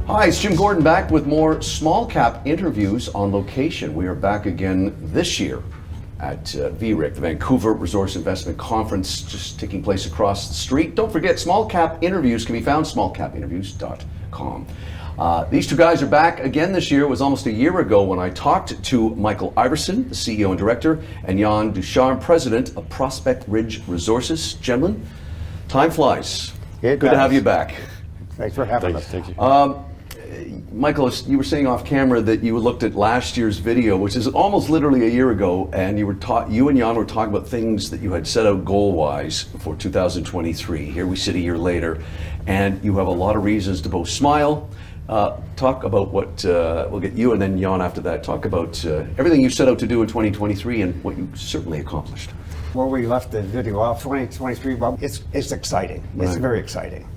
Hi, it's Jim Gordon back with more small cap interviews on location. We are back again this year at VRIC, the Vancouver Resource Investment Conference, just taking place across the street. Don't forget, small cap interviews can be found smallcapinterviews.com. These two guys are back again this year. It was almost a year ago when I talked to Michael Iverson, the CEO and director, and Yan Ducharme, president of Prospect Ridge Resources. Gentlemen, time flies. Good to have you back. Thanks for having us. Thank you. Michael, you were saying off camera that you looked at last year's video, which is almost literally a year ago, and you and Yan were talking about things that you had set out goal-wise for 2023. Here we sit a year later, and you have a lot of reasons to both smile. Talk about what, we'll get you and then Yan after that, talk about everything you set out to do in 2023 and what you certainly accomplished. Where we left the video off, 2023, well, it's exciting. It's very exciting.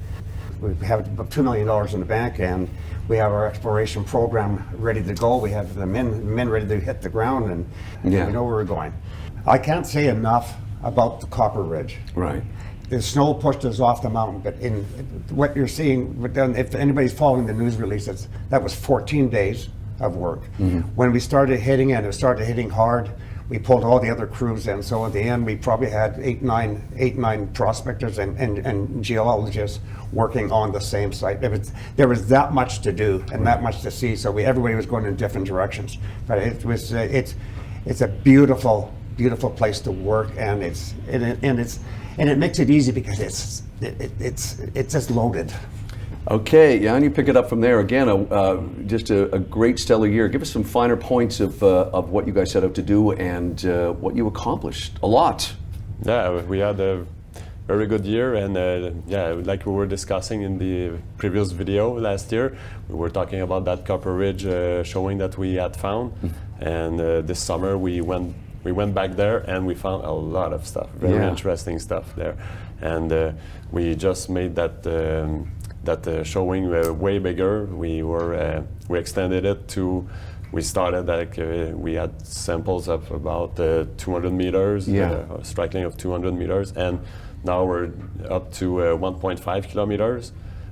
We have about $2 million in the bank, and we have our exploration program ready to go. We have the men ready to hit the ground, and we know where we're going. I can't say enough about the Copper Ridge. Right. The snow pushed us off the mountain, but in what you're seeing, if anybody's following the news releases, that was 14 days of work. When we started hitting it, it started hitting hard. We pulled all the other crews in, so at the end we probably had eight, nine prospectors and geologists working on the same site. There was that much to do and that much to see, so everybody was going in different directions. But it's a beautiful place to work, and it makes it easy because it's just loaded. Okay, Yan, you pick it up from there. Again, just a great stellar year. Give us some finer points of what you guys set out to do and what you accomplished. A lot. Yeah, we had a very good year, and like we were discussing in the previous video last year, we were talking about that Copper Ridge showing that we had found, and this summer we went back there and we found a lot of stuff, very interesting stuff there, and we just made that showing way bigger. We extended it to, we started we had samples of about 200 meters, strike length of 200 meters, and now we're up to 1.5 kilometers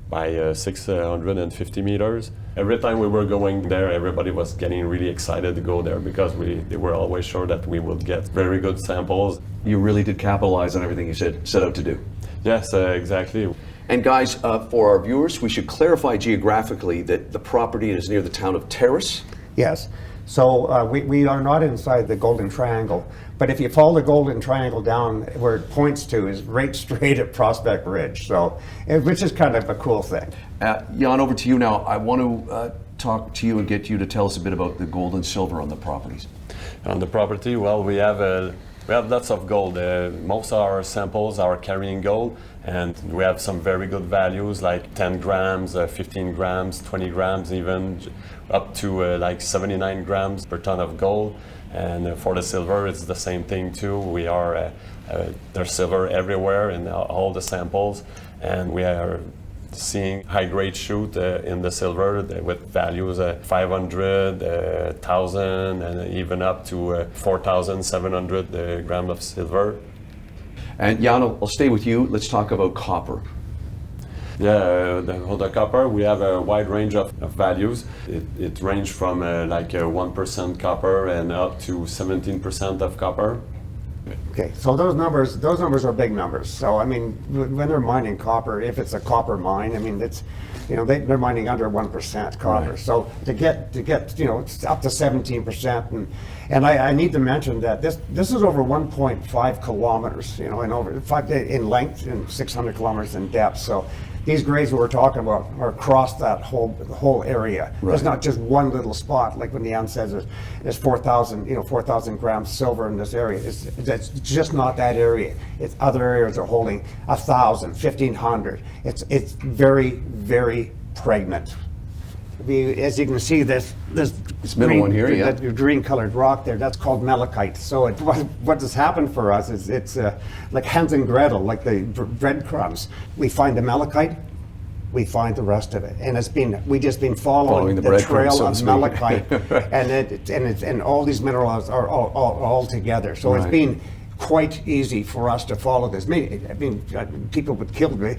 by 650 meters. Every time we were going there, everybody was getting really excited to go there because they were always sure that we would get very good samples. You really did capitalize on everything you set out to do. Yes, exactly. And guys, for our viewers, we should clarify geographically that the property is near the town of Terrace. Yes. So we are not inside the Golden Triangle, but if you follow the Golden Triangle down, where it points to is right straight at Prospect Ridge, so which is kind of a cool thing. Yan, over to you now. I want to talk to you and get you to tell us a bit about the gold and silver on the properties. On the property, well, we have lots of gold. Most of our samples are carrying gold, and we have some very good values like 10 grams, 15 grams, 20 grams even, up to like 79 grams per ton of gold. And for the silver, it's the same thing too. There's silver everywhere in all the samples, and we are seeing high-grade shoot in the silver with values 500, 1,000, and even up to 4,700 grams of silver. And Yan, I'll stay with you. Let's talk about copper. Yeah, the copper, we have a wide range of values. It ranges from like 1% copper and up to 17% of copper. Okay, so those numbers are big numbers. So I mean, when they're mining copper, if it's a copper mine, I mean it's, they're mining under 1% copper. Right. So to get it's up to 17%, and I need to mention that this is over 1.5 kilometers, and over 5 in length and 600 kilometers in depth. So these grades that we're talking about are across that whole area. Right. There's not just one little spot, like when Yan says there's 4,000 grams silver in this area. It's just not that area. It's other areas are holding 1,000, 1,500. It's very, very pregnant. As you can see, this middle one here, that green colored rock there, that's called malachite. So what has happened for us is it's like Hans and Gretel, like the breadcrumbs. We find the malachite, we find the rest of it, and we've just been following the trail of malachite, and all these minerals are all together. So It's been quite easy for us to follow this. I mean, people would kill to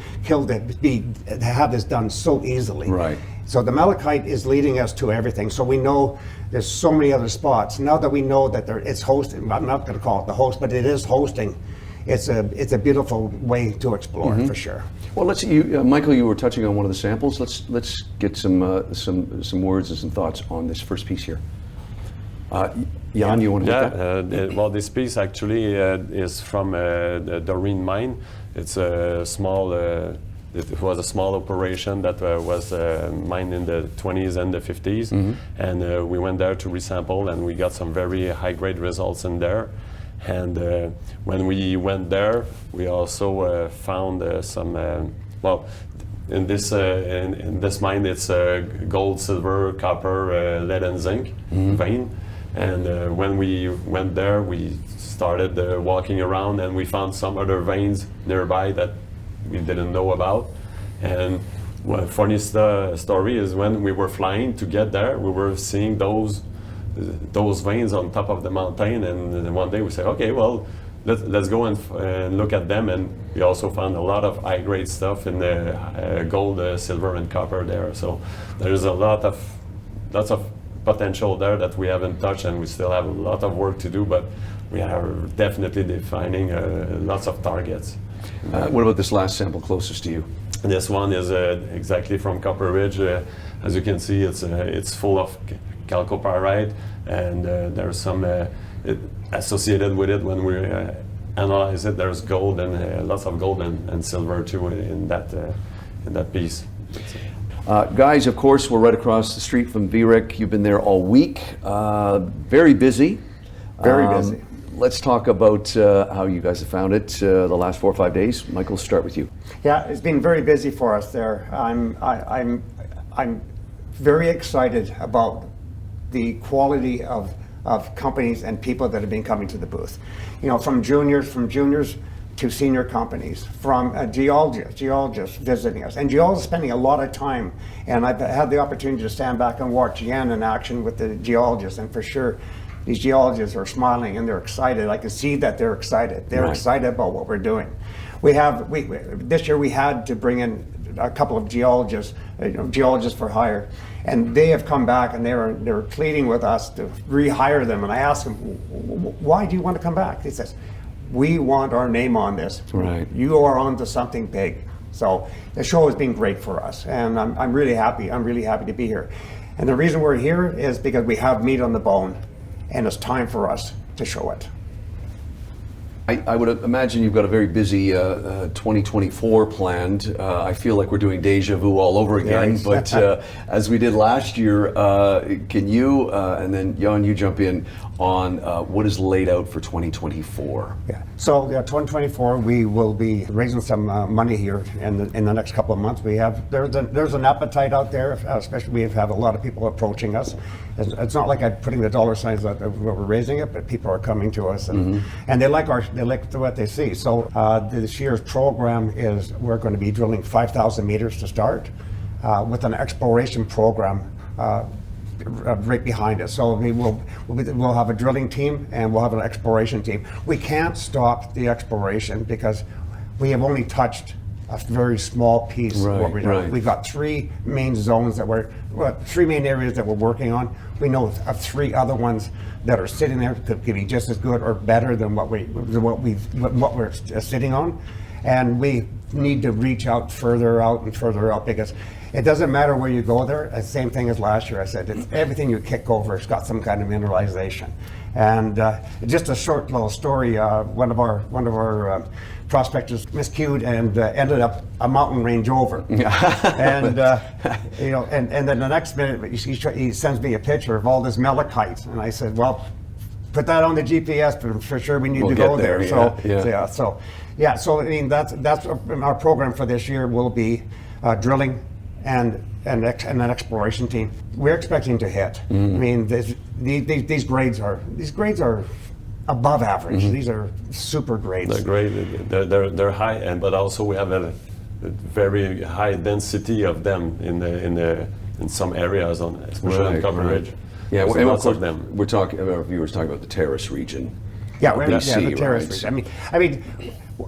have this done so easily. Right. So the malachite is leading us to everything. So we know there's so many other spots. Now that we know that it's hosting, I'm not going to call it the host, but it is hosting. It's a beautiful way to explore for sure. Well, let's. Michael, you were touching on one of the samples. Let's get some words and some thoughts on this first piece here. Jan, you want to take that? Well, this piece actually is from the Dorreen mine. It's a small. It was a small operation that was mined in the 20s and the 50s, and we went there to resample, and we got some very high-grade results in there. And when we went there, we also found some. Well, in this mine, it's gold, silver, copper, lead, and zinc vein. And when we went there, we started walking around, and we found some other veins nearby that we didn't know about. And one funny story is when we were flying to get there, we were seeing those veins on top of the mountain, and one day we said, okay, well, let's go and look at them. And we also found a lot of high-grade stuff in the gold, silver, and copper there. So there's lots of potential there that we haven't touched, and we still have a lot of work to do, but we are definitely defining lots of targets. What about this last sample closest to you? This one is exactly from Copper Ridge. As you can see, it's full of chalcopyrite, and there's some associated with it when we analyze it. There's gold and lots of gold and silver too in that piece. Guys, of course, we're right across the street from VRIC. You've been there all week. Very busy. Very busy. Let's talk about how you guys have found it the last 4 or 5 days. Michael, start with you. Yeah, it's been very busy for us there. I'm very excited about the quality of companies and people that have been coming to the booth. You know, from juniors to senior companies, from geologists visiting us, and geologists spending a lot of time. And I've had the opportunity to stand back and watch Yan in action with the geologists, and for sure, these geologists are smiling and they're excited. I can see that they're excited. They're excited about what we're doing. This year we had to bring in a couple of geologists, geologists for hire, and they have come back and they're pleading with us to rehire them. And I asked them, why do you want to come back? He says, we want our name on this. Right. You are onto something big. So the show has been great for us, and I'm really happy. I'm really happy to be here. And the reason we're here is because we have meat on the bone, and it's time for us to show it. I would imagine you've got a very busy 2024 planned. I feel like we're doing deja vu all over again, but as we did last year, can you, and then Jan, you jump in on what is laid out for 2024? Yeah. So 2024, we will be raising some money here in the next couple of months. There's an appetite out there, especially we have a lot of people approaching us. It's not like I'm putting the dollar signs out there where we're raising it, but people are coming to us, and they like what they see. So this year's program is we're going to be drilling 5,000 meters to start, with an exploration program right behind us. So we'll have a drilling team and we'll have an exploration team. We can't stop the exploration because we have only touched a very small piece of what we're doing. Right. We've got 3 main zones that 3 main areas that we're working on. We know of 3 other ones that are sitting there could be just as good or better than what we're sitting on, and we need to reach out and further out because it doesn't matter where you go there. The same thing as last year. I said everything you kick over has got some kind of mineralization. And just a short little story. One of our prospectors miscued and ended up a mountain range over. And and then the next minute he sends me a picture of all this malachite, and I said, well, put that on the GPS, but for sure we need to go there. So I mean that's our program for this year will be drilling and an exploration team. We're expecting to hit. I mean, these grades are above average. These are super grades. They're great. They're high, but also we have a very high density of them in some areas, especially in Copper Ridge. Yeah, and lots of them. We're talking. Our viewers talking about the Terrace region. Yeah, BC, the Terrace region. I mean,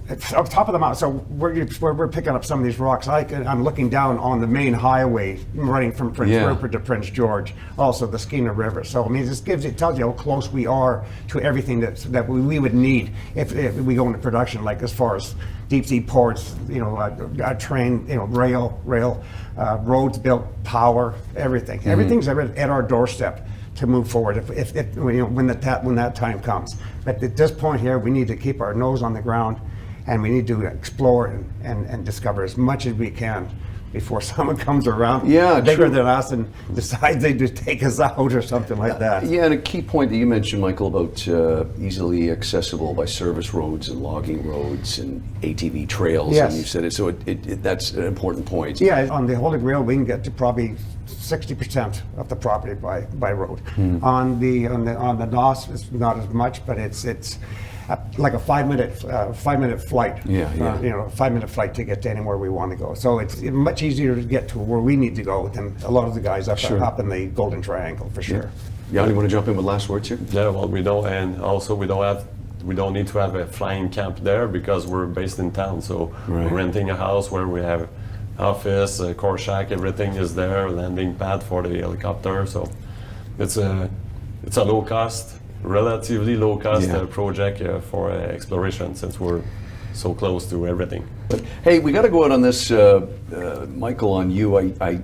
It's up top of the mountain. So we're picking up some of these rocks. I'm looking down on the main highway running from Prince Rupert to Prince George, also the Skeena River. So I mean, it tells you how close we are to everything that we would need if we go into production, like as far as deep sea ports, a train, rail, roads built, power, everything. Mm-hmm. Everything's at our doorstep to move forward when that time comes. But at this point here, we need to keep our nose on the ground, and we need to explore and discover as much as we can before someone comes around bigger than us and decides they just take us out or something like that. Yeah, and a key point that you mentioned, Michael, about easily accessible by service roads and logging roads and ATV trails. Yes. And you said it, so that's an important point. Yeah, on the Holy Grail, we can get to probably 60% of the property by road. On the NOS, it's not as much, but it's like a 5-minute flight. Yeah. 5-minute flight to get to anywhere we want to go. So it's much easier to get to where we need to go than a lot of the guys up in the Golden Triangle, for sure. Jan, you want to jump in with last words here? Yeah, well, we don't need to have a flying camp there because we're based in town. So we're renting a house where we have office, core shack, everything is there, landing pad for the helicopter. So it's a low cost, relatively low cost project for exploration, since we're so close to everything. Hey, we got to go out on this, Michael, on you. I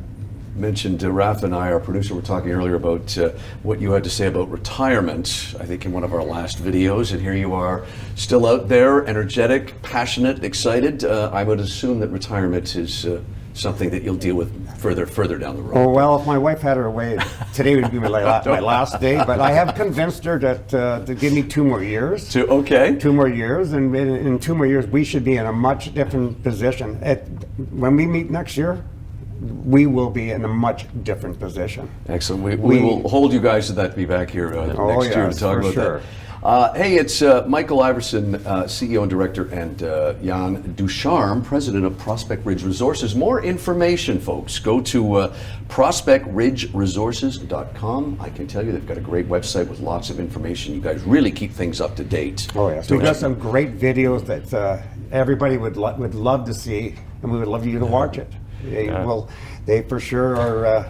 mentioned Raph and I, our producer, were talking earlier about what you had to say about retirement, I think in one of our last videos, and here you are still out there, energetic, passionate, excited. I would assume that retirement is something that you'll deal with further down the road. Oh, well, if my wife had her way, today would be my last day, but I have convinced her that to give me 2 more years. 2 more years, and in 2 more years, we should be in a much different position. When we meet next year, we will be in a much different position. Excellent. We will hold you guys to that, be back here next year to talk about that. Hey, it's Michael Iverson, CEO and Director, and Yan Ducharme, President of Prospect Ridge Resources. More information, folks, go to prospectridgeresources.com. I can tell you they've got a great website with lots of information. You guys really keep things up to date. Oh, yes. We've got some great videos that everybody would love to see, and we would love you to watch it. They for sure are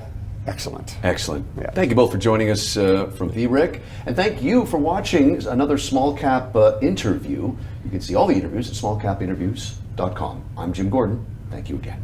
excellent. Excellent. Yeah. Thank you both for joining us from VRIC, and thank you for watching another Small Cap interview. You can see all the interviews at smallcapinterviews.com. I'm Jim Gordon. Thank you again.